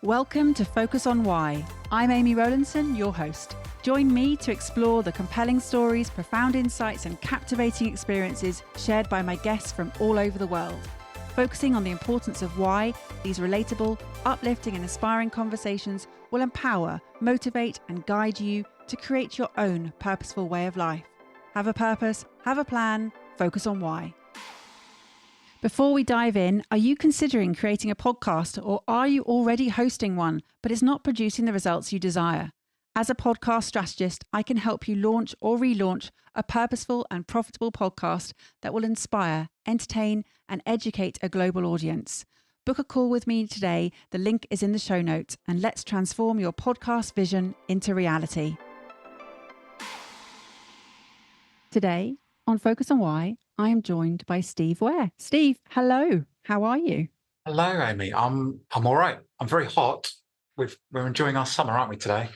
Welcome to Focus on Why. I'm Amy Rowlandson, your host. Join me to explore the compelling stories, profound insights, and captivating experiences shared by my guests from all over the world. Focusing on the importance of why, these relatable, uplifting, and inspiring conversations will empower, motivate, and guide you to create your own purposeful way of life. Have a purpose, have a plan, focus on why. Before we dive in, are you considering creating a podcast, or are you already hosting one, but it's not producing the results you desire? As a podcast strategist, I can help you launch or relaunch a purposeful and profitable podcast that will inspire, entertain, and educate a global audience. Book a call with me today. The link is in the show notes, and let's transform your podcast vision into reality. Today, on Focus on Why, I am joined by Steve Ware. Steve, hello. How are you? Hello, Amy. I'm all right. I'm very hot. We're enjoying our summer, aren't we, today?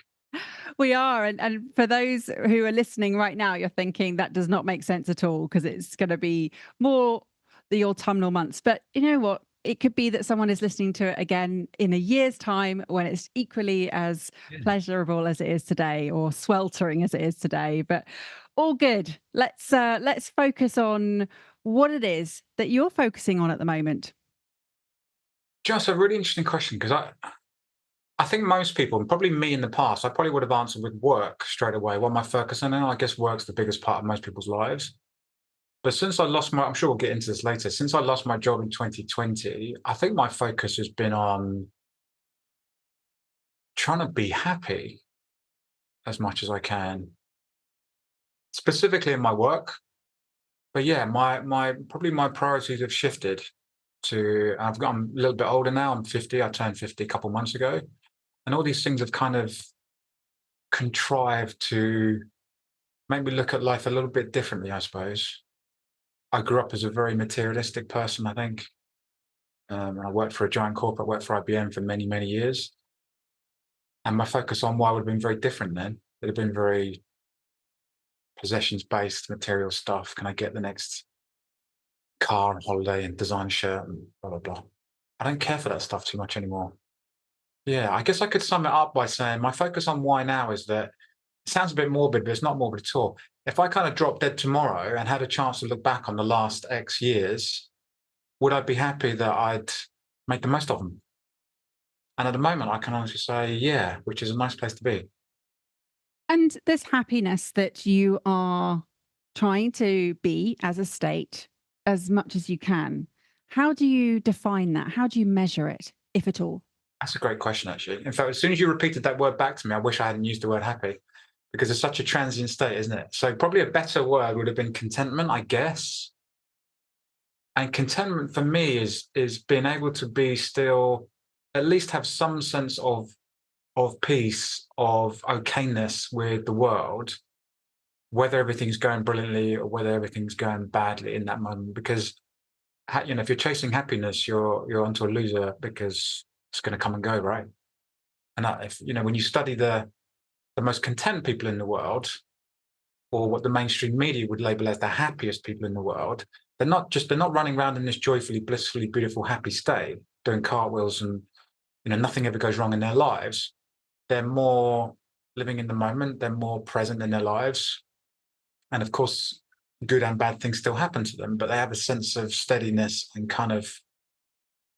We are. And for those who are listening right now, you're thinking that does not make sense at all because it's going to be more the autumnal months. But you know what? It could be that someone is listening to it again in a year's time when it's equally as pleasurable as it is today, or sweltering as it is today. But all good. Let's focus on what it is that you're focusing on at the moment. Just a really interesting question, because I think most people, and probably me in the past, I probably would have answered with work straight away. What am I focusing on? I guess work's the biggest part of most people's lives. But since I lost I'm sure we'll get into this later. Since I lost my job in 2020, I think my focus has been on trying to be happy as much as I can, specifically in my work. But yeah, my priorities have shifted to, I'm a little bit older now. I'm 50. I turned 50 a couple months ago. And all these things have kind of contrived to make me look at life a little bit differently, I suppose. I grew up as a very materialistic person, I think. And I worked for a giant corporate, worked for IBM for many, many years. And my focus on why would have been very different then. It would have been very possessions-based, material stuff. Can I get the next car and holiday and design shirt and blah, blah, blah. I don't care for that stuff too much anymore. Yeah, I guess I could sum it up by saying my focus on why now is that it sounds a bit morbid, but it's not morbid at all. If I kind of dropped dead tomorrow and had a chance to look back on the last X years, would I be happy that I'd made the most of them? And at the moment, I can honestly say, yeah, which is a nice place to be. And this happiness that you are trying to be as a state as much as you can, how do you define that? How do you measure it, if at all? That's a great question, actually. In fact, as soon as you repeated that word back to me, I wish I hadn't used the word happy, because it's such a transient state, isn't it? So probably a better word would have been contentment, I guess. And contentment for me is being able to be still, at least have some sense of peace, of okayness with the world, whether everything's going brilliantly or whether everything's going badly in that moment. Because if you're chasing happiness, you're onto a loser, because it's going to come and go, right? And if when you study the most content people in the world, or what the mainstream media would label as the happiest people in the world, they're not running around in this joyfully, blissfully, beautiful, happy state, doing cartwheels and nothing ever goes wrong in their lives. They're more living in the moment. They're more present in their lives. And of course, good and bad things still happen to them, but they have a sense of steadiness and kind of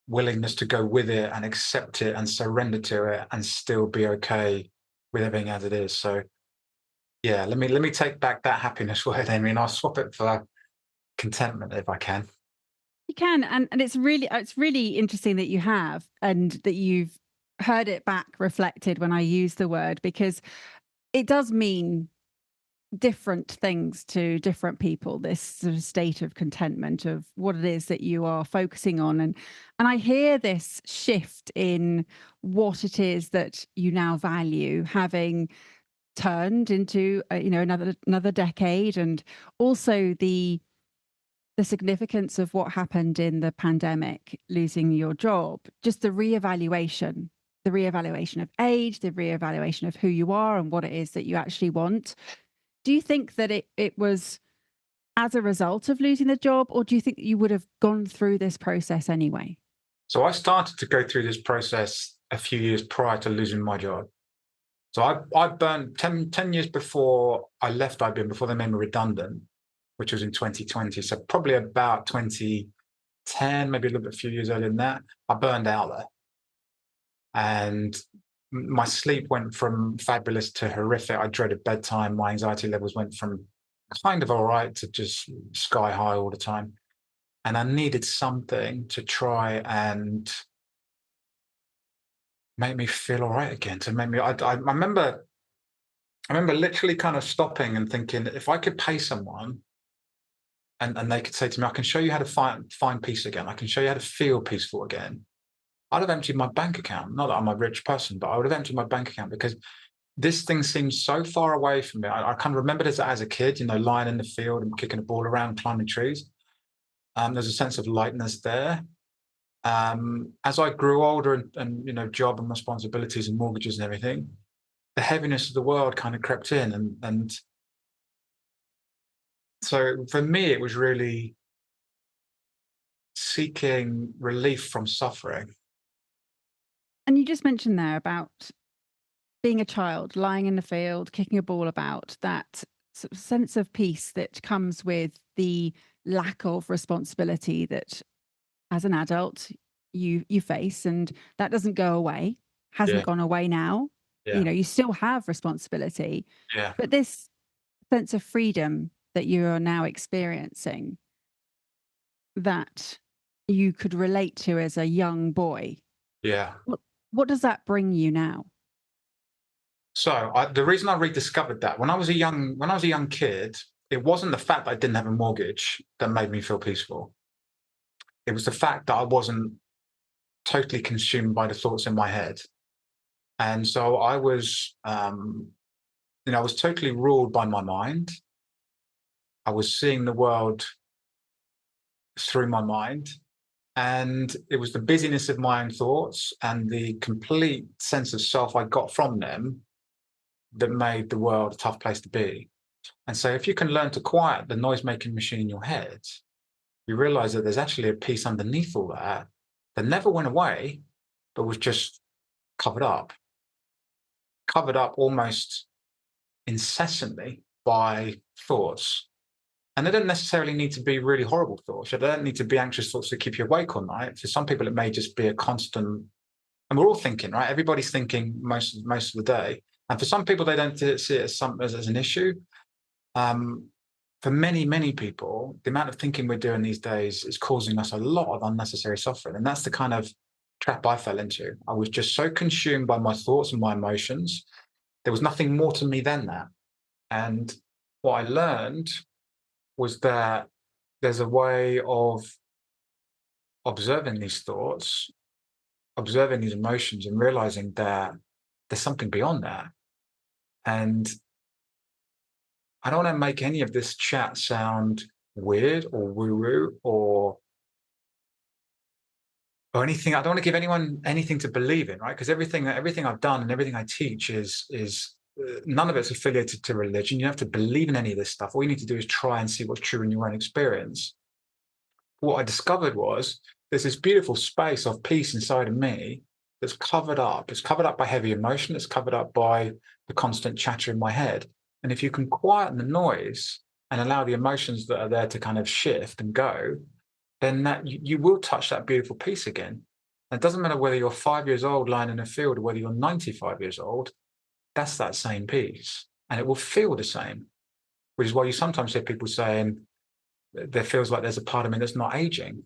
willingness to go with it and accept it and surrender to it and still be okay with everything as it is. So yeah, let me take back that happiness word, Amy, and I'll swap it for contentment if I can. You can, and it's really interesting that you have, and that you've heard it back reflected when I use the word, because it does mean different things to different people, this sort of state of contentment of what it is that you are focusing on. And I hear this shift in what it is that you now value, having turned into another decade, and also the significance of what happened in the pandemic, losing your job, just the reevaluation of age, the reevaluation of who you are and what it is that you actually want. Do you think that it was as a result of losing the job, or do you think you would have gone through this process anyway? So I started to go through this process a few years prior to losing my job. So I burned 10 years before I left IBM, before they made me redundant, which was in 2020. So probably about 2010, maybe a little bit, a few years earlier than that, I burned out there. And my sleep went from fabulous to horrific. I dreaded bedtime. My anxiety levels went from kind of all right to just sky high all the time. And I needed something to try and make me feel all right again. To make me, I remember literally kind of stopping and thinking, if I could pay someone and they could say to me, I can show you how to find peace again. I can show you how to feel peaceful again. I'd have emptied my bank account. Not that I'm a rich person, but I would have emptied my bank account, because this thing seems so far away from me. I kind of remembered it as a kid, lying in the field and kicking a ball around, climbing trees. There's a sense of lightness there. As I grew older and job and responsibilities and mortgages and everything, the heaviness of the world kind of crept in. And so for me, it was really seeking relief from suffering. And you just mentioned there about being a child, lying in the field, kicking a ball about, that sort of sense of peace that comes with the lack of responsibility that as an adult you face, and that doesn't go away, hasn't Yeah, gone away now. yeah, You still have responsibility, yeah, but this sense of freedom that you are now experiencing, that you could relate to as a young boy, yeah. what does that bring you now? So the reason I rediscovered that, when I was a young kid, it wasn't the fact that I didn't have a mortgage that made me feel peaceful. It was the fact that I wasn't totally consumed by the thoughts in my head. And so I was totally ruled by my mind. I was seeing the world through my mind. And it was the busyness of my own thoughts and the complete sense of self I got from them that made the world a tough place to be. And so if you can learn to quiet the noise-making machine in your head, you realize that there's actually a piece underneath all that that never went away, but was just covered up almost incessantly by thoughts. And they don't necessarily need to be really horrible thoughts. They don't need to be anxious thoughts that keep you awake all night. For some people, it may just be a constant, and we're all thinking, right? Everybody's thinking most of the day. And for some people, they don't see it as an issue. For many people, the amount of thinking we're doing these days is causing us a lot of unnecessary suffering. And that's the kind of trap I fell into. I was just so consumed by my thoughts and my emotions. There was nothing more to me than that. And what I learned was that there's a way of observing these thoughts, observing these emotions, and realizing that there's something beyond that. And I don't want to make any of this chat sound weird or woo-woo or anything. I don't want to give anyone anything to believe in, right? Because everything I've done and everything I teach is none of it's affiliated to religion. You don't have to believe in any of this stuff. All you need to do is try and see what's true in your own experience. What I discovered was there's this beautiful space of peace inside of me that's covered up. It's covered up by heavy emotion. It's covered up by the constant chatter in my head. And if you can quieten the noise and allow the emotions that are there to kind of shift and go, then that you will touch that beautiful peace again. And it doesn't matter whether you're 5 years old lying in a field or whether you're 95 years old, that's that same peace. And it will feel the same, which is why you sometimes hear people saying, there feels like there's a part of me that's not aging.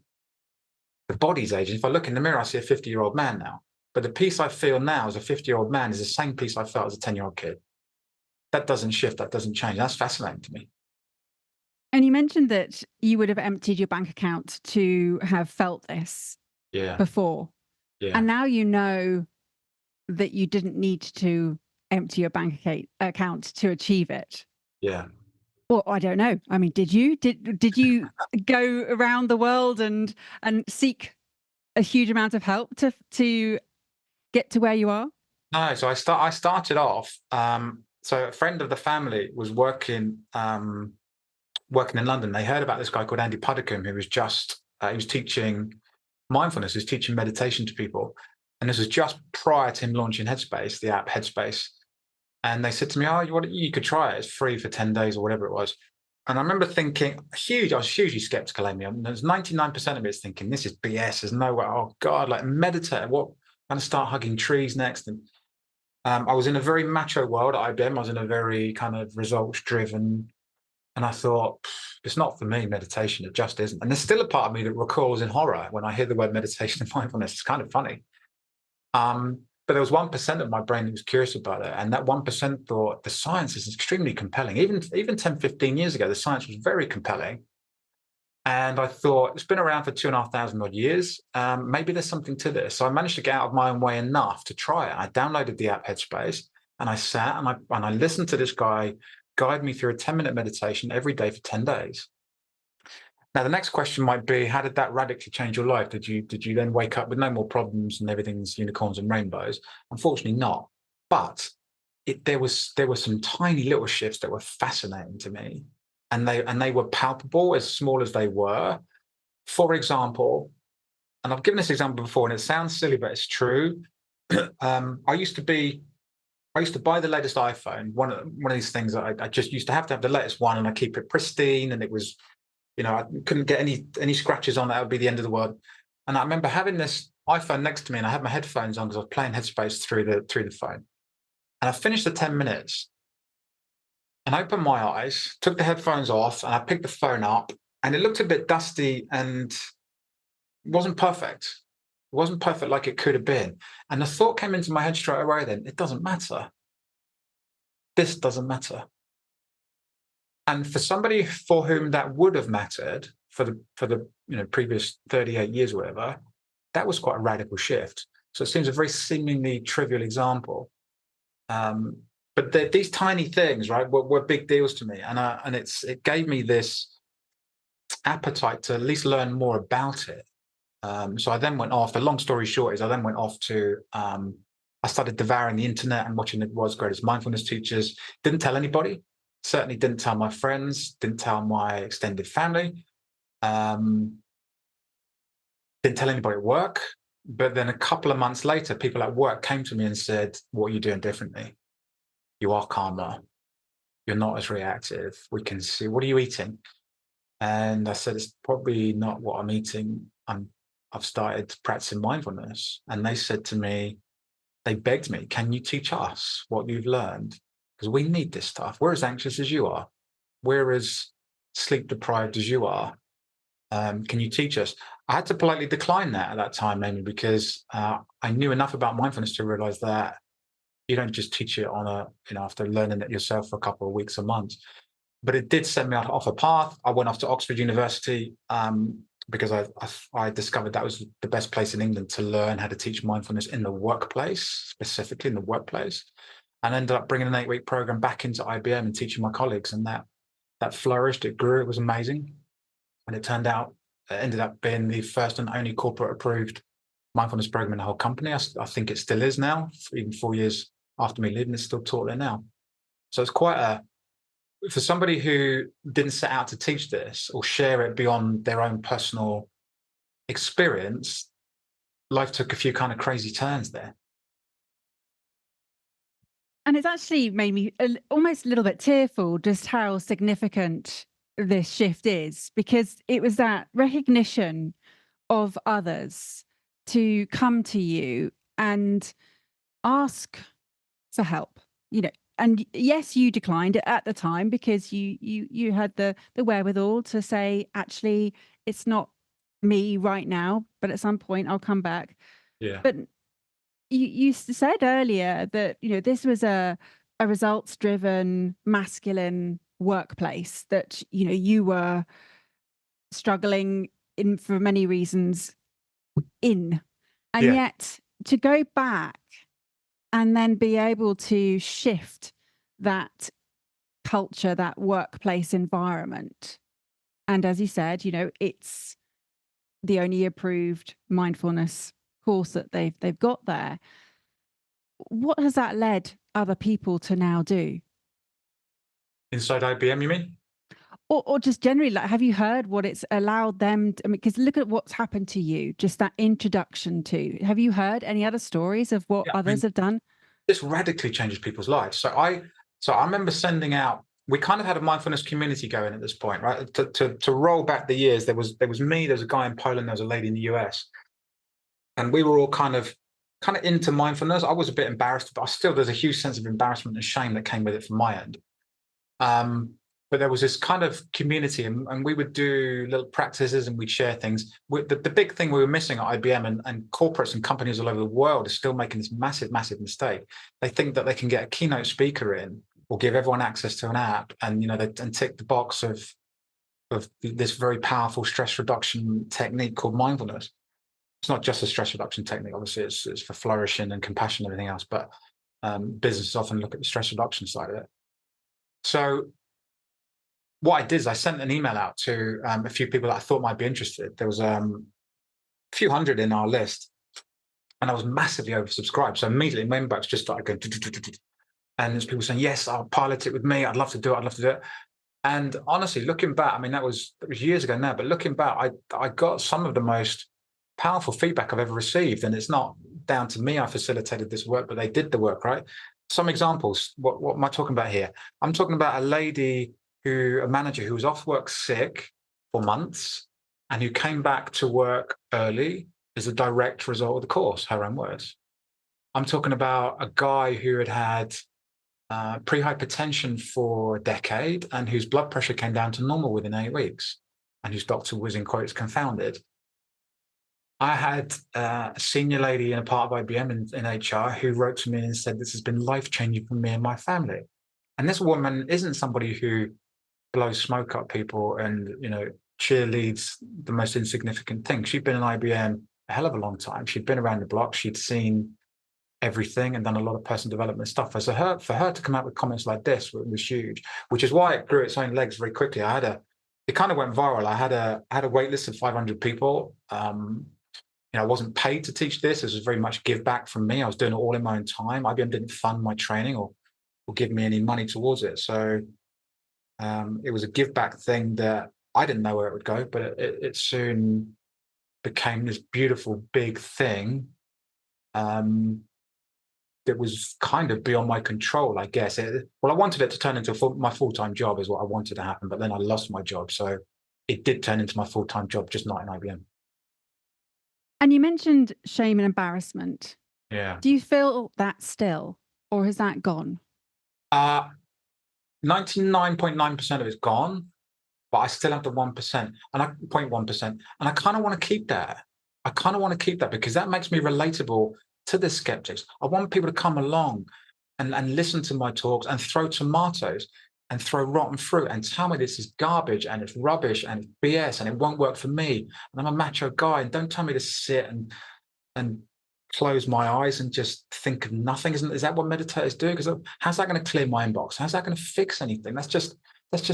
The body's aging. If I look in the mirror, I see a 50-year-old man now. But the peace I feel now as a 50-year-old man is the same peace I felt as a 10-year-old kid. That doesn't shift. That doesn't change. That's fascinating to me. And you mentioned that you would have emptied your bank account to have felt this Yeah. before. Yeah. And now you know that you didn't need to empty your bank account to achieve it. Yeah. Well, I don't know. I mean, did you go around the world and seek a huge amount of help to get to where you are? No, so I started off. So a friend of the family was working in London. They heard about this guy called Andy Puddicombe, who was he was teaching mindfulness, he was teaching meditation to people. And this was just prior to him launching Headspace, the app Headspace. And they said to me, "Oh, you could try it. It's free for 10 days or whatever it was." And I remember thinking, I was hugely skeptical, Amy. I mean, there's 99% of it is thinking, this is BS. There's no way. Oh, God, like meditate. What? I'm going to start hugging trees next. And I was in a very macho world at IBM. I was in a very kind of results driven. And I thought, it's not for me, meditation. It just isn't. And there's still a part of me that recoils in horror when I hear the word meditation and mindfulness. It's kind of funny. But there was 1% of my brain that was curious about it. And that 1% thought the science is extremely compelling. Even 10, 15 years ago, the science was very compelling. And I thought, it's been around for 2,500 odd years. Maybe there's something to this. So I managed to get out of my own way enough to try it. I downloaded the app Headspace, and I sat and I listened to this guy guide me through a 10-minute meditation every day for 10 days. Now, the next question might be, how did that radically change your life? Did you then wake up with no more problems and everything's unicorns and rainbows? Unfortunately not. But there were some tiny little shifts that were fascinating to me. And they were palpable, as small as they were. For example, and I've given this example before, and it sounds silly, but it's true. I used to buy the latest iPhone, one of these things that I just used to have the latest one, and I keep it pristine, and it was, I couldn't get any scratches on it. That would be the end of the world. And I remember having this iPhone next to me, and I had my headphones on because I was playing Headspace through the phone. And I finished the 10 minutes, and I opened my eyes, took the headphones off, and I picked the phone up, and it looked a bit dusty and it wasn't perfect. It wasn't perfect like it could have been. And the thought came into my head straight away then, it doesn't matter. This doesn't matter. And for somebody for whom that would have mattered for the previous 38 years or whatever, that was quite a radical shift. So it seems a very seemingly trivial example. But these tiny things, right, were big deals to me. And it gave me this appetite to at least learn more about it. So I then went off, the long story short is I then went off to, I started devouring the internet and watching the world's greatest mindfulness teachers. Didn't tell anybody, certainly didn't tell my friends, didn't tell my extended family, didn't tell anybody at work. But then a couple of months later, people at work came to me and said, "What are you doing differently? You are calmer. You're not as reactive. We can see, what are you eating?" And I said, "It's probably not what I'm eating. I've started practicing mindfulness." And they said to me, they begged me, "Can you teach us what you've learned? Because we need this stuff. We're as anxious as you are. We're as sleep deprived as you are. Can you teach us?" I had to politely decline that at that time, mainly because I knew enough about mindfulness to realize that you don't just teach it on after learning it yourself for a couple of weeks or months. But it did set me off a path. I went off to Oxford University because I discovered that was the best place in England to learn how to teach mindfulness in the workplace, specifically in the workplace. And ended up bringing an 8-week program back into IBM and teaching my colleagues. And that flourished, it grew, it was amazing. And it ended up being the first and only corporate approved mindfulness program in the whole company. I think it still is now, even 4 years after me leaving, it's still taught there now. So it's quite for somebody who didn't set out to teach this or share it beyond their own personal experience, life took a few kind of crazy turns there. And it's actually made me almost a little bit tearful just how significant this shift is, because it was that recognition of others to come to you and ask for help, and yes, you declined it at the time because you had the wherewithal to say, actually, it's not me right now, but at some point I'll come back. Yeah. But you said earlier that this was a results driven masculine workplace that you were struggling in for many reasons and Yeah. yet to go back and then be able to shift that culture, that workplace environment. And as you said, it's the only approved mindfulness course that they've got there. What has that led other people to now do? Inside IBM, you mean? Or just generally, like, have you heard what it's allowed them to, I mean, because look at what's happened to you, just that introduction to. Have you heard any other stories of what Yeah, I others mean, have done? this radically changes people's lives. So I remember sending out. We kind of had a mindfulness community going at this point, right? To roll back the years, there was me, there was a guy in Poland, there was a lady in the US, and we were all kind of into mindfulness. I was a bit embarrassed, but there's a huge sense of embarrassment and shame that came with it from my end. Um, but there was this kind of community, and we would do little practices and we'd share things. The big thing we were missing at IBM, and corporates and companies all over the world are still making this massive, massive mistake. They think that they can get a keynote speaker in or give everyone access to an app, and and tick the box of this very powerful stress reduction technique called mindfulness. It's not just a stress reduction technique, obviously. It's for flourishing and compassion and everything else. But businesses often look at the stress reduction side of it. So what I did is I sent an email out to a few people that I thought might be interested. There was a few hundred in our list, and I was massively oversubscribed. So immediately my inbox just started going, and there's people saying, yes, I'll pilot it with me. I'd love to do it. I'd love to do it. And honestly, looking back, I mean, that was years ago now, but looking back, I got some of the most powerful feedback I've ever received. And it's not down to me. I facilitated this work, but they did the work, right? Some examples. What am I talking about here? I'm talking about a manager who was off work sick for months and who came back to work early as a direct result of the course, her own words. I'm talking about a guy who had pre-hypertension for a decade and whose blood pressure came down to normal within 8 weeks, and whose doctor was, in quotes, confounded. I had a senior lady in a part of IBM in HR who wrote to me and said, this has been life-changing for me and my family. And this woman isn't somebody who blows smoke up people and, cheerleads the most insignificant thing. She'd been in IBM a hell of a long time. She'd been around the block. She'd seen everything and done a lot of personal development stuff. For her to come out with comments like this was huge, which is why it grew its own legs very quickly. It kind of went viral. I had a wait list of 500 people. I wasn't paid to teach this. This was very much give back from me. I was doing it all in my own time. IBM didn't fund my training or give me any money towards it. So it was a give back thing that I didn't know where it would go, but it soon became this beautiful big thing that was kind of beyond my control, I guess. I wanted it to turn into my full-time job is what I wanted to happen, but then I lost my job. So it did turn into my full-time job, just not in IBM. And you mentioned shame and embarrassment. Yeah. Do you feel that still, or has that gone? 99.9% of it's gone, but I still have the 1% and 0.1%. And I kind of want to keep that. Because that makes me relatable to the skeptics. I want people to come along and listen to my talks and throw tomatoes and throw rotten fruit and tell me this is garbage and it's rubbish and it's BS and it won't work for me. And I'm a macho guy, and don't tell me to sit and close my eyes and just think of nothing. Is that what meditators do? Because how's that going to clear my inbox? How's that going to fix anything? That's just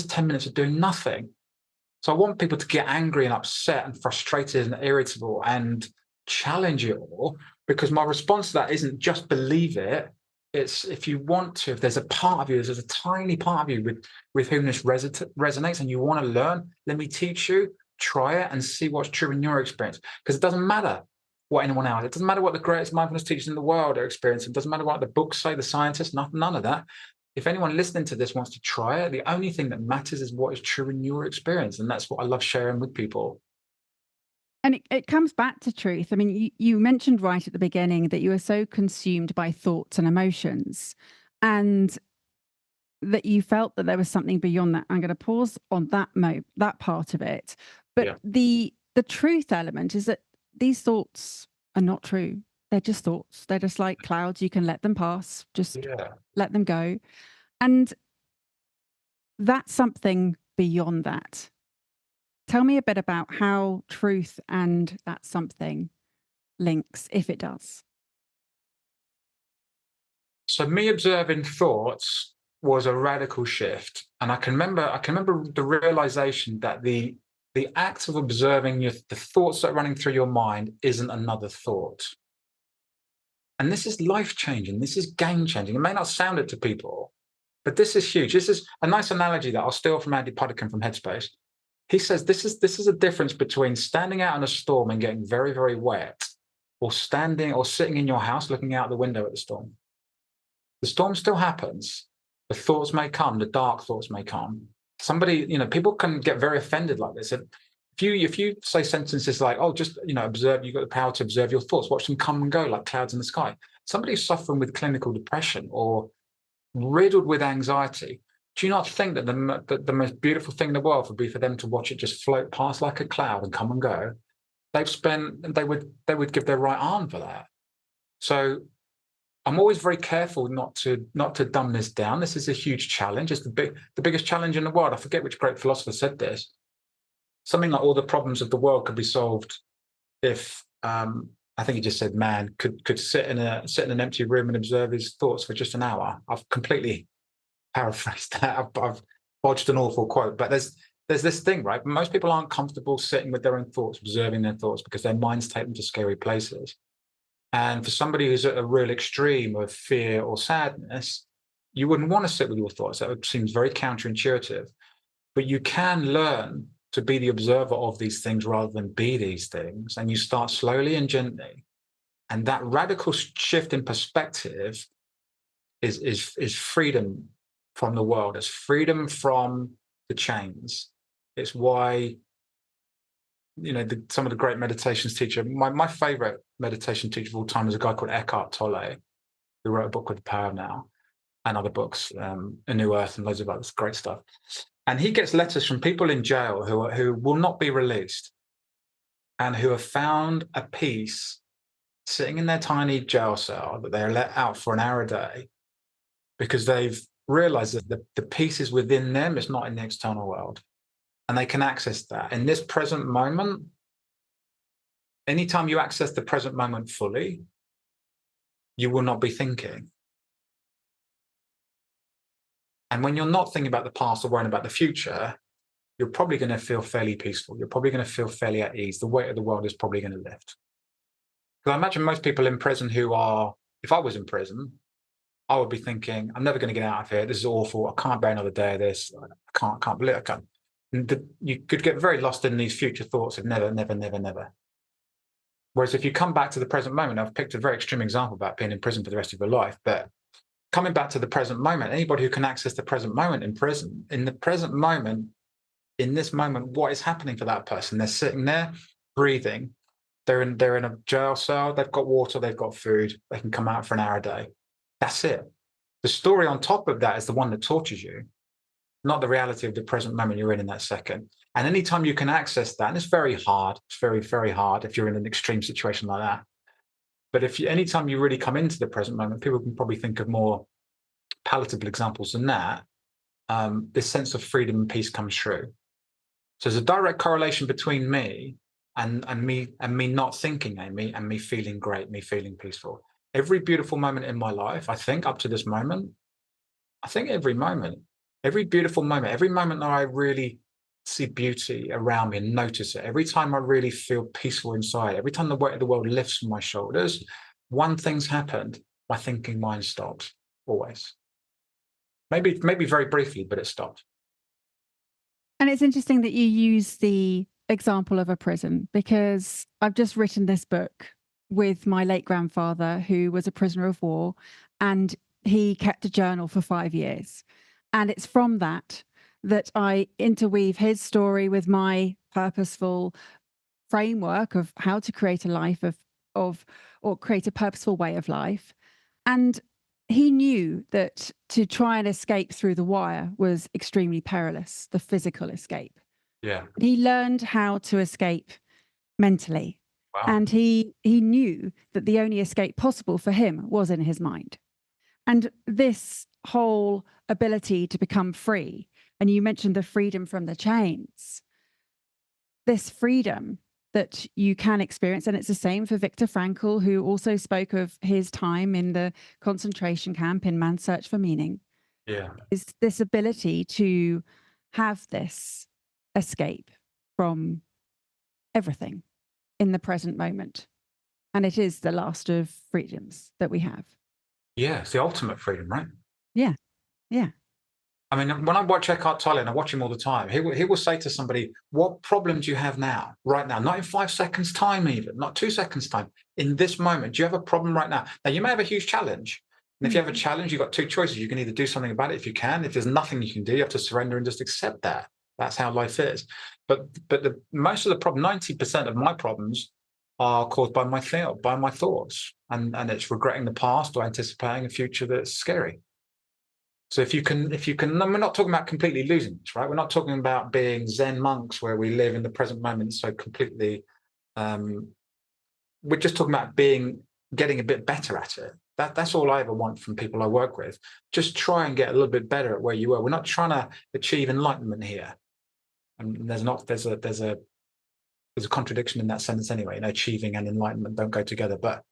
10 minutes of doing nothing. So I want people to get angry and upset and frustrated and irritable and challenge it all, because my response to that isn't just believe it. It's if you want to, if there's a part of you, there's a tiny part of you with whom this resonates and you want to learn, let me teach you, try it and see what's true in your experience. Because it doesn't matter what anyone else, it doesn't matter what the greatest mindfulness teachers in the world are experiencing. It doesn't matter what the books say, the scientists, none of that. If anyone listening to this wants to try it, the only thing that matters is what is true in your experience. And that's what I love sharing with people. And it comes back to truth. I mean, you mentioned right at the beginning that you were so consumed by thoughts and emotions, and that you felt that there was something beyond that. I'm going to pause on that part of it. But Yeah. the truth element is that these thoughts are not true. They're just thoughts. They're just like clouds. You can let them pass. Just let them go. And that's something beyond that. Tell me a bit about how truth and that something links, if it does. So me observing thoughts was a radical shift. And I can remember the realization that the act of observing the thoughts that are running through your mind isn't another thought. And this is life-changing. This is game-changing. It may not sound it to people, But this is huge. This is a nice analogy that I'll steal from Andy Puddican from Headspace. He says this is a difference between standing out in a storm and getting very, very wet, or standing or sitting in your house looking out the window at the storm. The storm still happens. The thoughts may come, the dark thoughts may come. Somebody, people can get very offended like this. If you say sentences like, oh, just, observe, you've got the power to observe your thoughts, watch them come and go like clouds in the sky. Somebody who's suffering with clinical depression or riddled with anxiety, do you not think that the most beautiful thing in the world would be for them to watch it just float past like a cloud and come and go? They would give their right arm for that. So I'm always very careful not to dumb this down. This is a huge challenge. It's the biggest challenge in the world. I forget which great philosopher said this. Something like all the problems of the world could be solved if I think he just said man could sit in an empty room and observe his thoughts for just an hour. I've completely paraphrased that. I've bodged an awful quote, but there's this thing, right? Most people aren't comfortable sitting with their own thoughts, observing their thoughts, because their minds take them to scary places. And for somebody who's at a real extreme of fear or sadness, you wouldn't want to sit with your thoughts. That seems very counterintuitive. But you can learn to be the observer of these things rather than be these things. And you start slowly and gently. And that radical shift in perspective is freedom from the world. It's freedom from the chains. It's why, some of the great meditations teacher, my favorite meditation teacher of all time is a guy called Eckhart Tolle, who wrote a book called The Power of Now and other books, A New Earth and loads of other great stuff. And he gets letters from people in jail who will not be released and who have found a peace sitting in their tiny jail cell that they're let out for an hour a day because they've realized that the peace is within them, it's not in the external world. And they can access that. In this present moment, anytime you access the present moment fully, you will not be thinking. And when you're not thinking about the past or worrying about the future, you're probably going to feel fairly peaceful. You're probably going to feel fairly at ease. The weight of the world is probably going to lift. Because I imagine most people in prison if I was in prison, I would be thinking, I'm never going to get out of here. This is awful. I can't bear another day of this. I can't believe it. You could get very lost in these future thoughts of never, never, never, never. Whereas if you come back to the present moment, I've picked a very extreme example about being in prison for the rest of your life, but coming back to the present moment, anybody who can access the present moment in prison, in the present moment, in this moment, what is happening for that person? They're sitting there, breathing. They're in a jail cell. They've got water. They've got food. They can come out for an hour a day. That's it. The story on top of that is the one that tortures you, not the reality of the present moment you're in that second. And anytime you can access that, and it's very hard. It's very, very hard if you're in an extreme situation like that. But anytime you really come into the present moment, people can probably think of more palatable examples than that. This sense of freedom and peace comes through. So there's a direct correlation between me and me not thinking, Amy, and me feeling great, me feeling peaceful. Every beautiful moment in my life, I think up to this moment, every beautiful moment, every moment that I really see beauty around me and notice it, every time I really feel peaceful inside, every time the weight of the world lifts from my shoulders, one thing's happened, my thinking mind stops, always. Maybe very briefly, but it stopped. And it's interesting that you use the example of a prison, because I've just written this book with my late grandfather, who was a prisoner of war, and he kept a journal for 5 years. And it's from that I interweave his story with my purposeful framework of how to create a life or create a purposeful way of life. And he knew that to try and escape through the wire was extremely perilous, the physical escape. Yeah. He learned how to escape mentally. Wow. And he knew that the only escape possible for him was in his mind. And this whole ability to become free, and you mentioned the freedom from the chains, this freedom that you can experience, and it's the same for Viktor Frankl, who also spoke of his time in the concentration camp in Man's Search for Meaning, is this ability to have this escape from everything in the present moment. And it is the last of freedoms that we have. Yeah, it's the ultimate freedom, right? Yeah. Yeah. I mean, when I watch Eckhart Tolle, and I watch him all the time, he will say to somebody, "What problem do you have now, right now? Not in 5 seconds time, even not 2 seconds time. In this moment, do you have a problem right now? Now, you may have a huge challenge, and if you have a challenge, you've got two choices. You can either do something about it if you can. If there's nothing you can do, you have to surrender and just accept that. That's how life is. But most of the problem, 90% of my problems, are caused by my thoughts, and it's regretting the past or anticipating a future that's scary. So if you can, we're not talking about completely losing this, right? We're not talking about being Zen monks where we live in the present moment so completely. Um, we're just talking about getting a bit better at it. That's all I ever want from people I work with. Just try and get a little bit better at where you are. We're not trying to achieve enlightenment here. And there's a contradiction in that sentence anyway. Achieving and enlightenment don't go together. But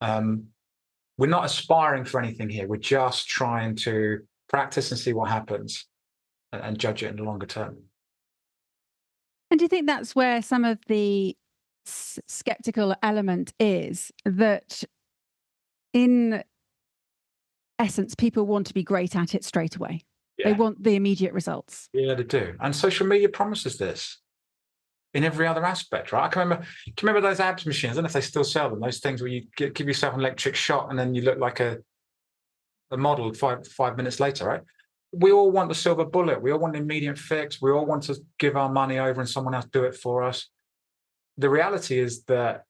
we're not aspiring for anything here. We're just trying to practice and see what happens and judge it in the longer term. And do you think that's where some of the skeptical element is, that in essence, people want to be great at it straight away? They want the immediate results. Yeah, they do. And social media promises this in every other aspect, right? Can you remember those abs machines? I don't know if they still sell them. Those things where you give yourself an electric shock and then you look like a model 5 minutes later, right? We all want the silver bullet. We all want an immediate fix. We all want to give our money over and someone else do it for us. The reality is that,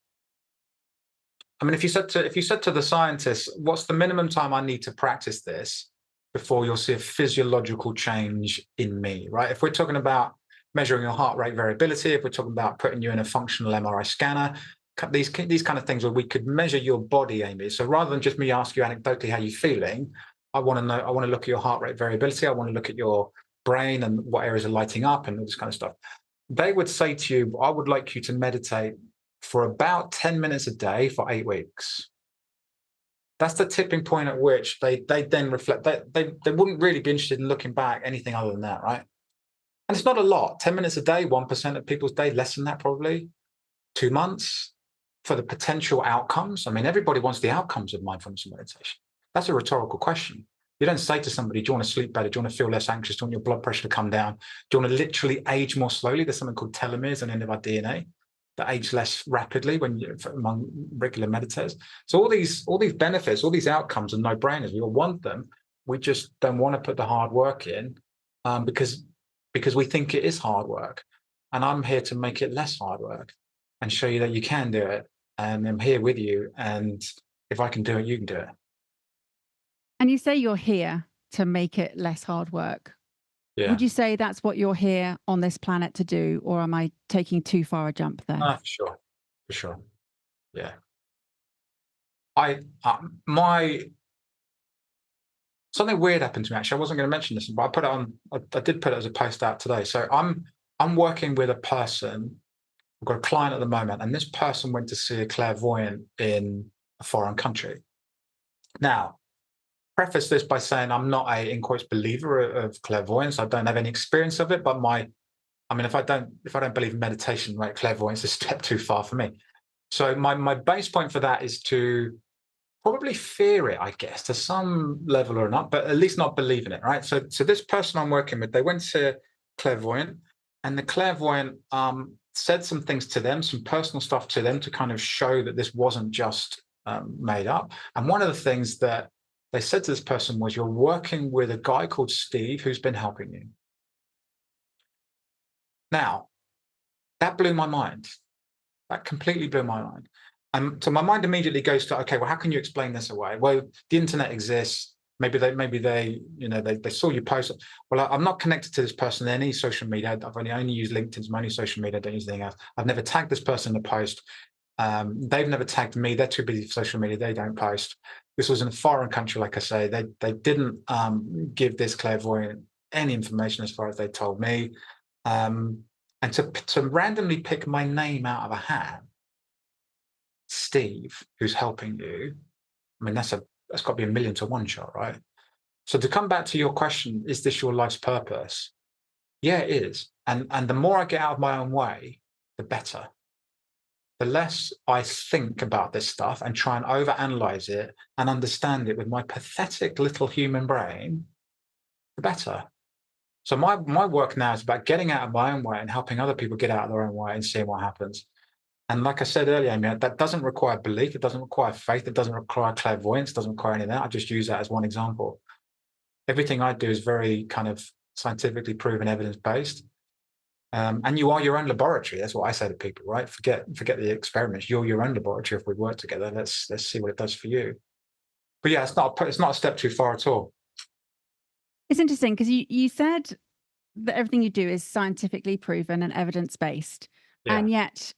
I mean, if you said to the scientists, what's the minimum time I need to practice this before you'll see a physiological change in me, right? If we're talking about measuring your heart rate variability, if we're talking about putting you in a functional MRI scanner, these kind of things where we could measure your body, Amy. So rather than just me ask you anecdotally how you're feeling, I want to look at your heart rate variability. I want to look at your brain and what areas are lighting up and all this kind of stuff. They would say to you, I would like you to meditate for about 10 minutes a day for 8 weeks. That's the tipping point at which they then reflect. They wouldn't really be interested in looking back anything other than that, right? And it's not a lot. 10 minutes a day, 1% of people's day, less than that probably. 2 months for the potential outcomes. I mean, everybody wants the outcomes of mindfulness and meditation. That's a rhetorical question. You don't say to somebody, do you want to sleep better? Do you want to feel less anxious? Do you want your blood pressure to come down? Do you want to literally age more slowly? There's something called telomeres on the end of our DNA that age less rapidly among regular meditators. So all these benefits, all these outcomes are no-brainers. We all want them. We just don't want to put the hard work in because we think it is hard work. And I'm here to make it less hard work and show you that you can do it. And I'm here with you. And if I can do it, you can do it. And you say you're here to make it less hard work. Yeah. Would you say that's what you're here on this planet to do, or am I taking too far a jump there? For sure. Yeah. Something weird happened to me. Actually, I wasn't going to mention this, but I put it on. I did put it as a post out today. So I'm working with a person. I've got a client at the moment, and this person went to see a clairvoyant in a foreign country. Now, preface this by saying I'm not a, in quotes, believer of clairvoyance. I don't have any experience of it, but if I don't believe in meditation, right, clairvoyance is a step too far for me. So my base point for that is to probably fear it, I guess, to some level or not, but at least not believe in it, right? So this person I'm working with, they went to clairvoyant, and the clairvoyant said some things to them, some personal stuff to them to kind of show that this wasn't just made up. And one of the things that they said to this person was, you're working with a guy called Steve who's been helping you. Now, that blew my mind. That completely blew my mind. And so my mind immediately goes to, okay, well, how can you explain this away? Well, the internet exists. Maybe they saw you post. Well, I'm not connected to this person in any social media. I've only used LinkedIn as my only social media. I don't use anything else. I've never tagged this person in a post. They've never tagged me. They're too busy for social media. They don't post. This was in a foreign country, like I say. They didn't give this clairvoyant any information as far as they told me. And to randomly pick my name out of a hat, Steve, who's helping you, I mean, that's got to be 1,000,000 to 1 shot, right? So to come back to your question, is this your life's purpose? Yeah, it is. And the more I get out of my own way, the better. The less I think about this stuff and try and overanalyze it and understand it with my pathetic little human brain, the better. So my work now is about getting out of my own way and helping other people get out of their own way and seeing what happens. And like I said earlier, Amy, that doesn't require belief. It doesn't require faith. It doesn't require clairvoyance. It doesn't require any of that. I just use that as one example. Everything I do is very kind of scientifically proven, evidence-based. And you are your own laboratory. That's what I say to people, right? Forget the experiments. You're your own laboratory. If we work together, let's see what it does for you. But yeah, it's not a step too far at all. It's interesting because you said that everything you do is scientifically proven and evidence-based. Yeah, And yet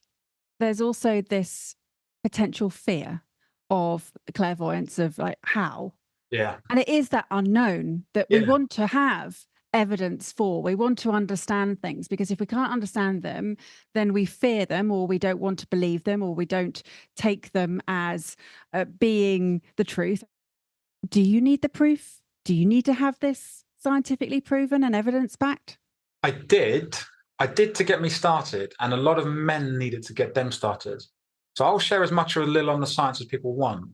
there's also this potential fear of clairvoyance, of like how. yeah, And it is that unknown that we yeah. want to have evidence for. We want to understand things, because if we can't understand them, then we fear them, or we don't want to believe them, or we don't take them as being the truth. Do you need the proof? Do you need to have this scientifically proven and evidence backed? I did. I did to get me started, and a lot of men needed to get them started. So I'll share as much or a little on the science as people want,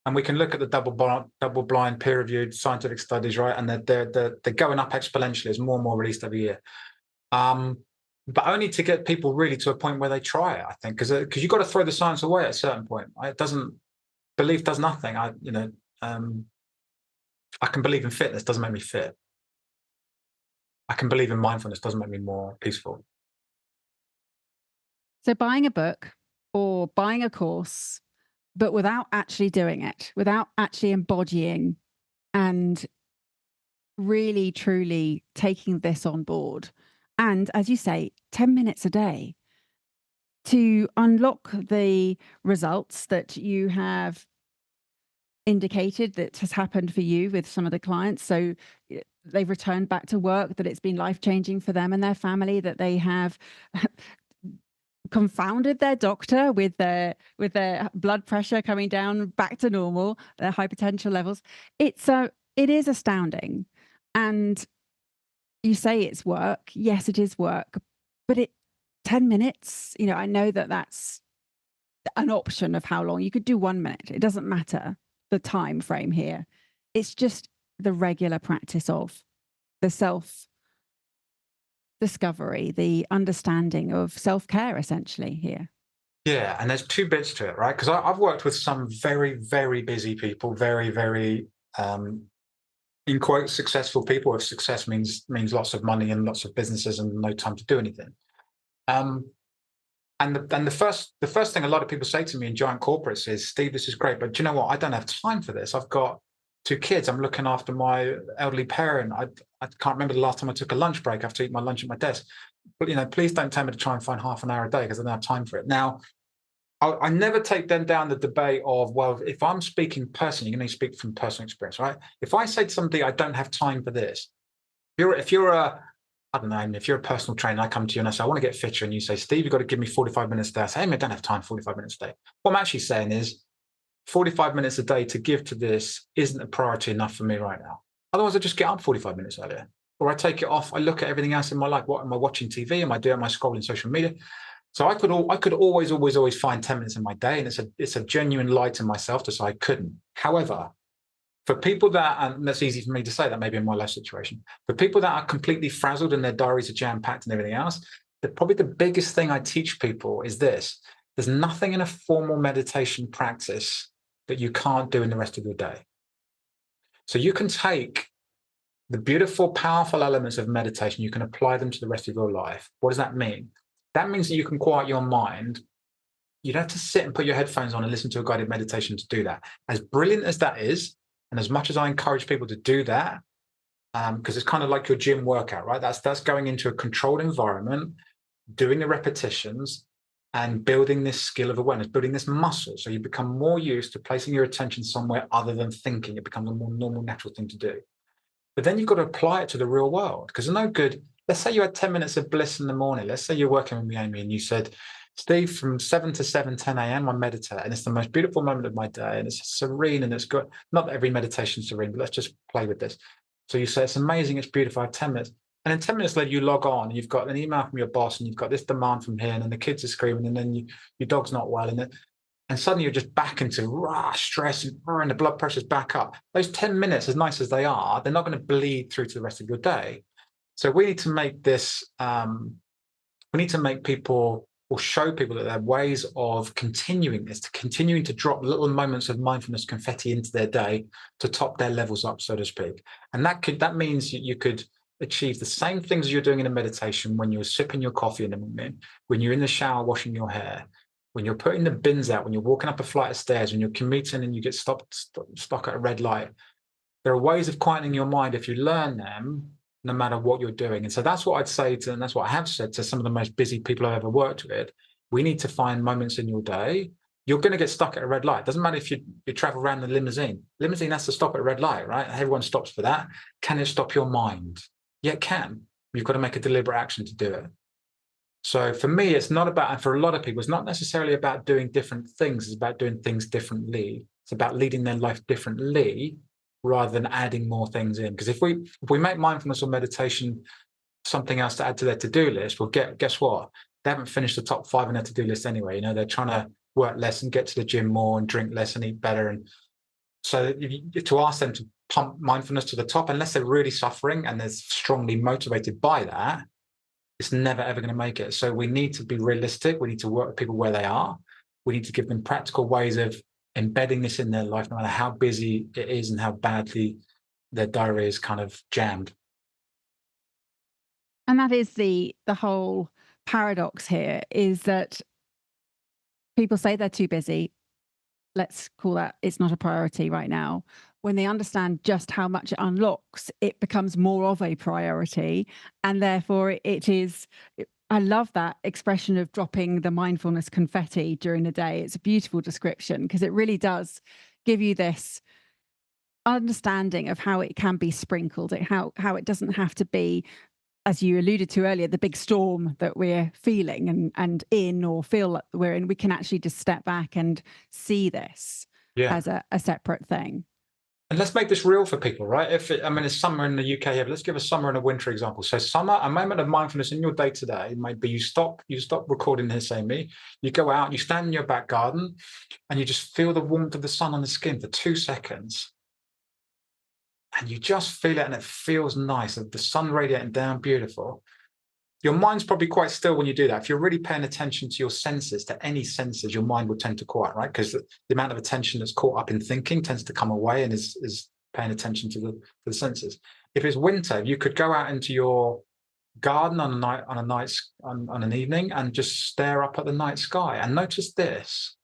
and we can look at the double-blind, peer-reviewed scientific studies, right? And they're going up exponentially. There's more and more released every year, but only to get people really to a point where they try it. I think because you've got to throw the science away at a certain point. Right? It doesn't belief does nothing. I can believe in fitness, doesn't make me fit. I can believe in mindfulness, doesn't make me more peaceful. So buying a book or buying a course, but without actually doing it, without actually embodying and really, truly taking this on board. And as you say, 10 minutes a day to unlock the results that you have indicated that has happened for you with some of the clients. So they've returned back to work, that it's been life-changing for them and their family, that they have confounded their doctor with their blood pressure coming down back to normal, their hypertension levels. It is astounding. And you say it's work. Yes, it is work, but 10 minutes, I know that that's an option of how long you could do. 1 minute. It doesn't matter the time frame here. It's just the regular practice of the self discovery, the understanding of self-care essentially here. Yeah, and there's two bits to it, right? Because I've worked with some very, very busy people, very, very in quote successful people. If success means lots of money and lots of businesses and no time to do anything. And the first thing a lot of people say to me in giant corporates is, Steve, this is great, but do you know what? I don't have time for this. I've got 2 kids. I'm looking after my elderly parent. I can't remember the last time I took a lunch break. I have to eat my lunch at my desk. But please don't tell me to try and find half an hour a day, because I don't have time for it. Now, I never take them down the debate of, well, if I'm speaking personally, you're going to speak from personal experience, right? If I say to somebody, I don't have time for this, if you're a I don't know, if you're a personal trainer, I come to you and I say, I want to get fitter. And you say, Steve, you've got to give me 45 minutes a day. I say, hey, I don't have time, 45 minutes a day. What I'm actually saying is 45 minutes a day to give to this isn't a priority enough for me right now. Otherwise, I just get up 45 minutes earlier, or I take it off. I look at everything else in my life. What am I watching TV? Am I scrolling social media? So I could always find 10 minutes in my day. And it's a genuine lie to myself to say I couldn't. However, for people that, and that's easy for me to say that maybe in my life situation, for people that are completely frazzled and their diaries are jam-packed and everything else, probably the biggest thing I teach people is this: there's nothing in a formal meditation practice that you can't do in the rest of your day. So you can take the beautiful, powerful elements of meditation, you can apply them to the rest of your life. What does that mean? That means that you can quiet your mind. You don't have to sit and put your headphones on and listen to a guided meditation to do that. As brilliant as that is, and as much as I encourage people to do that, because it's kind of like your gym workout, right? That's going into a controlled environment, doing the repetitions, and building this skill of awareness, building this muscle. So you become more used to placing your attention somewhere other than thinking. It becomes a more normal, natural thing to do. But then you've got to apply it to the real world, because it's no good. Let's say you had 10 minutes of bliss in the morning. Let's say you're working with me, Amy, and you said, Steve, from 7 to 10 a.m., I meditate, and it's the most beautiful moment of my day, and it's serene, and it's good. Not that every meditation is serene, but let's just play with this. So you say, it's amazing, it's beautiful, I have 10 minutes. And then 10 minutes later, you log on, and you've got an email from your boss, and you've got this demand from here, and then the kids are screaming, and then your dog's not well, and suddenly you're just back into stress, and the blood pressure's back up. Those 10 minutes, as nice as they are, they're not going to bleed through to the rest of your day. So we need to make this, we need to make people or show people that there are ways of continuing this, to continuing to drop little moments of mindfulness confetti into their day to top their levels up, so to speak. And that means you could achieve the same things you're doing in a meditation when you're sipping your coffee in the morning, when you're in the shower washing your hair, when you're putting the bins out, when you're walking up a flight of stairs, when you're commuting and you get stuck at a red light. There are ways of quietening your mind if you learn them, no matter what you're doing. And so that's what I'd say to, and that's what I have said to some of the most busy people I've ever worked with. We need to find moments in your day. You're going to get stuck at a red light. Doesn't matter if you travel around the limousine. Limousine has to stop at a red light, right? Everyone stops for that. Can it stop your mind? Yeah, it can. You've got to make a deliberate action to do it. So for me, it's not about, and for a lot of people, it's not necessarily about doing different things. It's about doing things differently. It's about leading their life differently rather than adding more things in. Because if we make mindfulness or meditation something else to add to their to-do list, well, guess what? They haven't finished the top 5 on their to-do list anyway. You know, they're trying to work less and get to the gym more and drink less and eat better. And so to ask them to pump mindfulness to the top, unless they're really suffering and they're strongly motivated by that, it's never, ever going to make it. So we need to be realistic. We need to work with people where they are. We need to give them practical ways of embedding this in their life, no matter how busy it is and how badly their diary is kind of jammed. And that is the whole paradox here, is that people say they're too busy. Let's call that it's not a priority right now. When they understand just how much it unlocks, it becomes more of a priority. And therefore it is, I love that expression of dropping the mindfulness confetti during the day. It's a beautiful description because it really does give you this understanding of how it can be sprinkled, how it doesn't have to be, as you alluded to earlier, the big storm that we're feeling and in, or feel like we're in. We can actually just step back and see this as a separate thing. And let's make this real for people, right? It's summer in the UK here, but let's give a summer and a winter example. So summer, a moment of mindfulness in your day today might be you stop recording this, Amy. You go out, you stand in your back garden, and you just feel the warmth of the sun on the skin for 2 seconds. And you just feel it, and it feels nice. The sun radiating down, beautiful. Your mind's probably quite still when you do that. If you're really paying attention to your senses, to any senses, your mind will tend to quiet, right? Because the amount of attention that's caught up in thinking tends to come away and is paying attention to the senses. If it's winter, you could go out into your garden on an evening and just stare up at the night sky and notice this.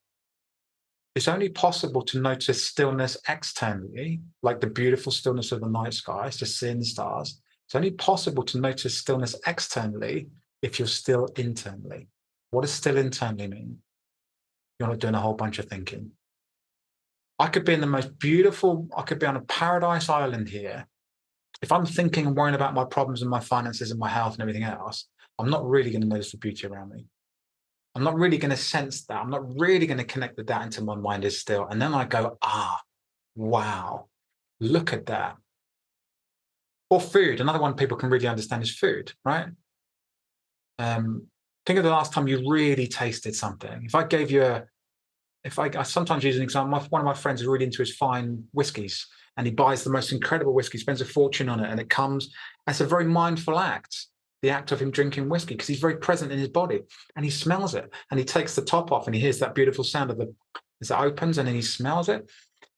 It's only possible to notice stillness externally, like the beautiful stillness of the night sky, just seeing the stars. It's only possible to notice stillness externally if you're still internally. What does still internally mean? You're not doing a whole bunch of thinking. I could be in the most beautiful, I could be on a paradise island here. If I'm thinking and worrying about my problems and my finances and my health and everything else, I'm not really going to notice the beauty around me. I'm not really going to sense that. I'm not really going to connect with that until my mind is still. And then I go, wow, look at that. Or food. Another one people can really understand is food, right? Think of the last time you really tasted something. If I gave you I sometimes use an example. One of my friends is really into his fine whiskies, and he buys the most incredible whiskey, spends a fortune on it, and it comes. It's a very mindful act, the act of him drinking whiskey, because he's very present in his body, and he smells it, and he takes the top off, and he hears that beautiful sound as it opens, and then he smells it,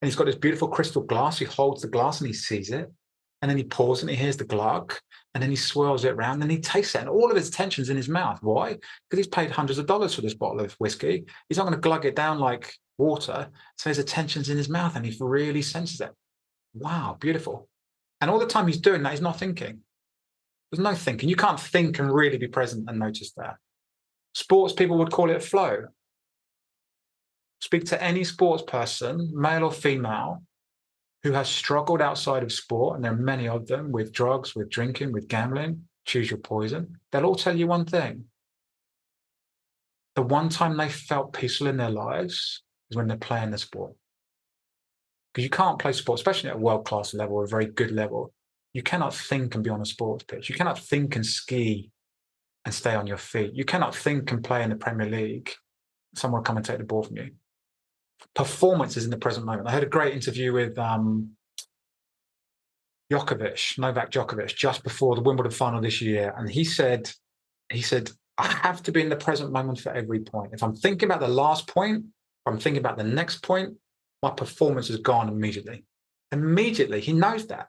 and he's got this beautiful crystal glass. He holds the glass, and he sees it, and then he pours and he hears the glug, and then he swirls it around, and he tastes it, and all of his attention's in his mouth. Why? Because he's paid hundreds of dollars for this bottle of whiskey. He's not going to glug it down like water, so his attention's in his mouth, and he really senses it. Wow, beautiful. And all the time he's doing that, he's not thinking. There's no thinking. You can't think and really be present and notice that. Sports people would call it flow. Speak to any sports person, male or female, who has struggled outside of sport, and there are many of them, with drugs, with drinking, with gambling, choose your poison. They'll all tell you one thing. The one time they felt peaceful in their lives is when they're playing the sport. Because you can't play sport, especially at a world-class level or a very good level. You cannot think and be on a sports pitch. You cannot think and ski and stay on your feet. You cannot think and play in the Premier League. Someone will come and take the ball from you. Performance is in the present moment. I had a great interview with Novak Djokovic, just before the Wimbledon final this year, and he said, I have to be in the present moment for every point. If I'm thinking about the last point, if I'm thinking about the next point, my performance is gone immediately. Immediately, he knows that.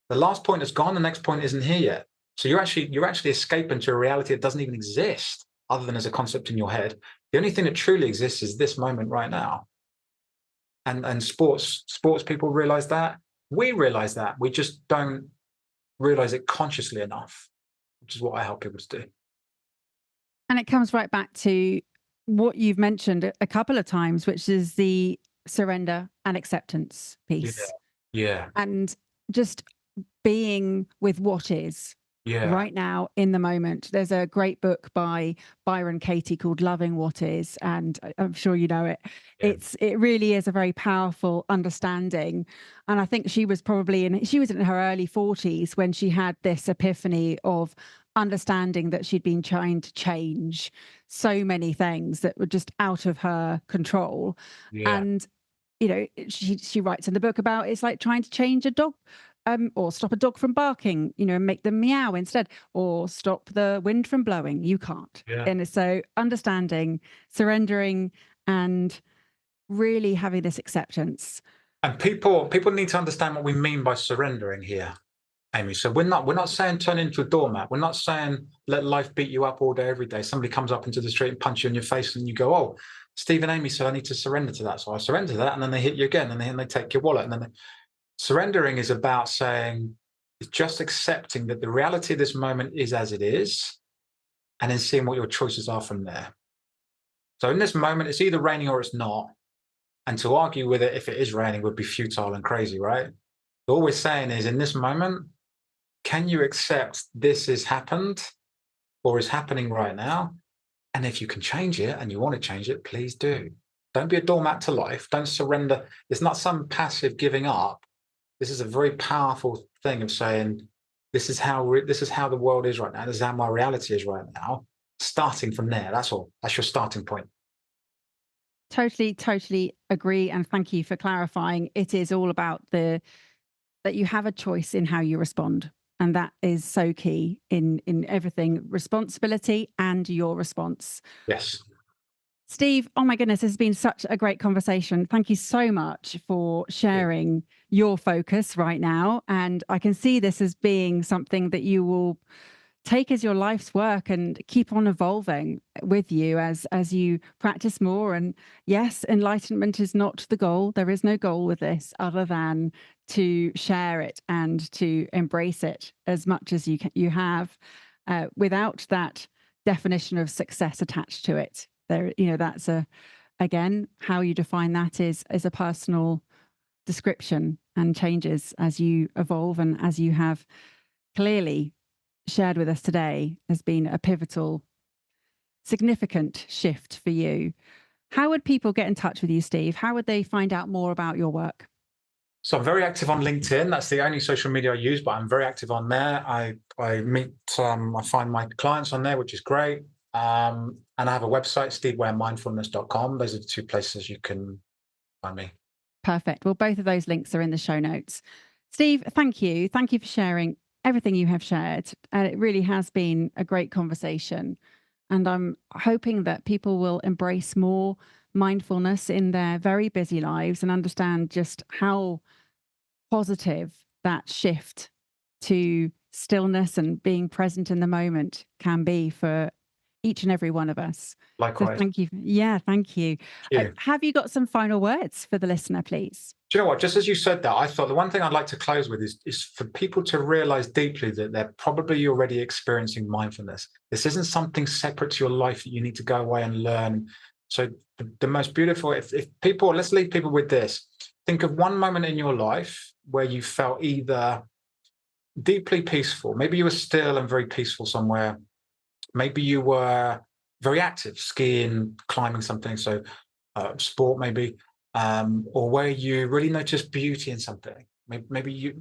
The last point is gone, the next point isn't here yet. So you're actually escaping to a reality that doesn't even exist, other than as a concept in your head. The only thing that truly exists is this moment right now. And sports people realize that. We realize that. We just don't realize it consciously enough, which is what I help people to do. And it comes right back to what you've mentioned a couple of times, which is the surrender and acceptance piece. Yeah. And just being with what is right now in the moment. There's a great book by Byron Katie called Loving What Is, and I'm sure you know it. Yeah. It really is a very powerful understanding. And I think she was in her early 40s when she had this epiphany of understanding that she'd been trying to change so many things that were just out of her control. Yeah. And she writes in the book about it's like trying to change a dog, or stop a dog from barking, and make them meow instead, or stop the wind from blowing. You can't. Yeah. And so understanding, surrendering, and really having this acceptance. And people need to understand what we mean by surrendering here, Amy. So we're not saying turn into a doormat. We're not saying let life beat you up all day, every day. Somebody comes up into the street and punch you in your face and you go, oh, Steve and Amy said I need to surrender to that. So I surrender to that, and then they hit you again, and then they take your wallet. And then surrendering is about saying, it's just accepting that the reality of this moment is as it is, and then seeing what your choices are from there. So in this moment, it's either raining or it's not. And to argue with it if it is raining would be futile and crazy, right? All we're saying is, in this moment, can you accept this has happened or is happening right now? And if you can change it and you want to change it, please do. Don't be a doormat to life. Don't surrender. It's not some passive giving up. This is a very powerful thing of saying, this is how the world is right now. This is how my reality is right now. Starting from there, that's all. That's your starting point. Totally agree. And thank you for clarifying. It is all about that you have a choice in how you respond. And that is so key in everything, responsibility and your response. Yes. Steve, oh my goodness, this has been such a great conversation. Thank you so much for sharing your focus right now. And I can see this as being something that you will take as your life's work and keep on evolving with you as you practice more. And yes, enlightenment is not the goal. There is no goal with this other than to share it and to embrace it as much as you have, without that definition of success attached to it. There, that's again, how you define that is a personal description and changes as you evolve, and as you have clearly shared with us today has been a pivotal, significant shift for you. How would people get in touch with you, Steve? How would they find out more about your work? So I'm very active on LinkedIn. That's the only social media I use, but I'm very active on there. I find my clients on there, which is great. And I have a website, stevewaremindfulness.com. Those are the two places you can find me. Perfect. Well, both of those links are in the show notes. Steve, thank you. Thank you for sharing everything you have shared. It really has been a great conversation. And I'm hoping that people will embrace more mindfulness in their very busy lives and understand just how positive that shift to stillness and being present in the moment can be for each and every one of us. Likewise. So thank you. Yeah, thank you. Have you got some final words for the listener, please? Do you know what? Just as you said that, I thought the one thing I'd like to close with is for people to realize deeply that they're probably already experiencing mindfulness. This isn't something separate to your life that you need to go away and learn. So the most beautiful, if people, let's leave people with this. Think of one moment in your life where you felt either deeply peaceful. Maybe you were still and very peaceful somewhere. Maybe you were very active, skiing, climbing something, so sport maybe, or where you really noticed beauty in something. Maybe you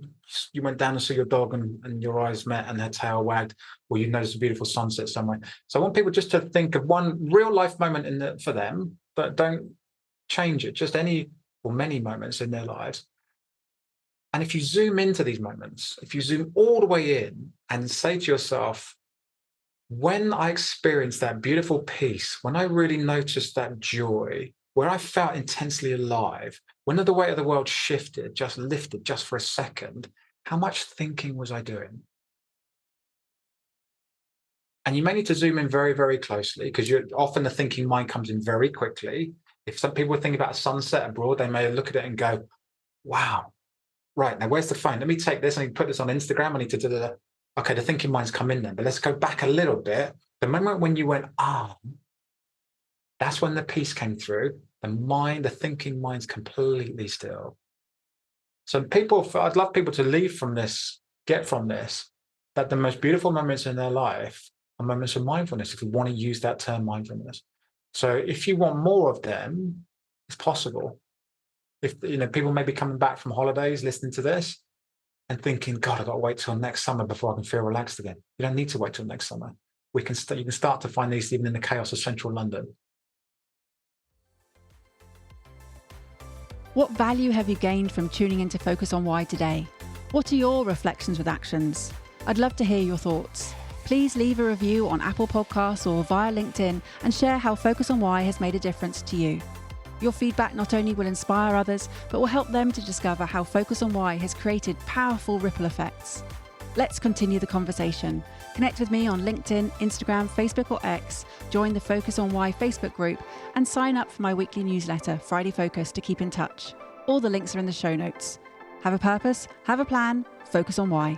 went down and saw your dog and your eyes met and her tail wagged, or you noticed a beautiful sunset somewhere. So I want people just to think of one real life moment for them, but don't change it, just any or many moments in their lives. And if you zoom into these moments, if you zoom all the way in and say to yourself, when I experienced that beautiful peace, when I really noticed that joy, where I felt intensely alive, when the weight of the world shifted, just lifted just for a second, how much thinking was I doing? And you may need to zoom in very, very closely because often the thinking mind comes in very quickly. If some people think about a sunset abroad, they may look at it and go, wow, right, now where's the phone? Let me take this. I need to put this on Instagram. I need to do. Okay, the thinking mind's come in then, but let's go back a little bit. The moment when you went, that's when the peace came through. The thinking mind's completely still. So I'd love people to leave from this, get from this, that the most beautiful moments in their life are moments of mindfulness, if you want to use that term mindfulness. So if you want more of them, it's possible. If people may be coming back from holidays, listening to this and thinking, God, I've got to wait till next summer before I can feel relaxed again. You don't need to wait till next summer. You can start to find these even in the chaos of central London. What value have you gained from tuning into Focus on Why today? What are your reflections with actions? I'd love to hear your thoughts. Please leave a review on Apple Podcasts or via LinkedIn and share how Focus on Why has made a difference to you. Your feedback not only will inspire others, but will help them to discover how Focus on Why has created powerful ripple effects. Let's continue the conversation. Connect with me on LinkedIn, Instagram, Facebook or X, join the Focus on Why Facebook group, and sign up for my weekly newsletter, Friday Focus, to keep in touch. All the links are in the show notes. Have a purpose, have a plan, focus on why.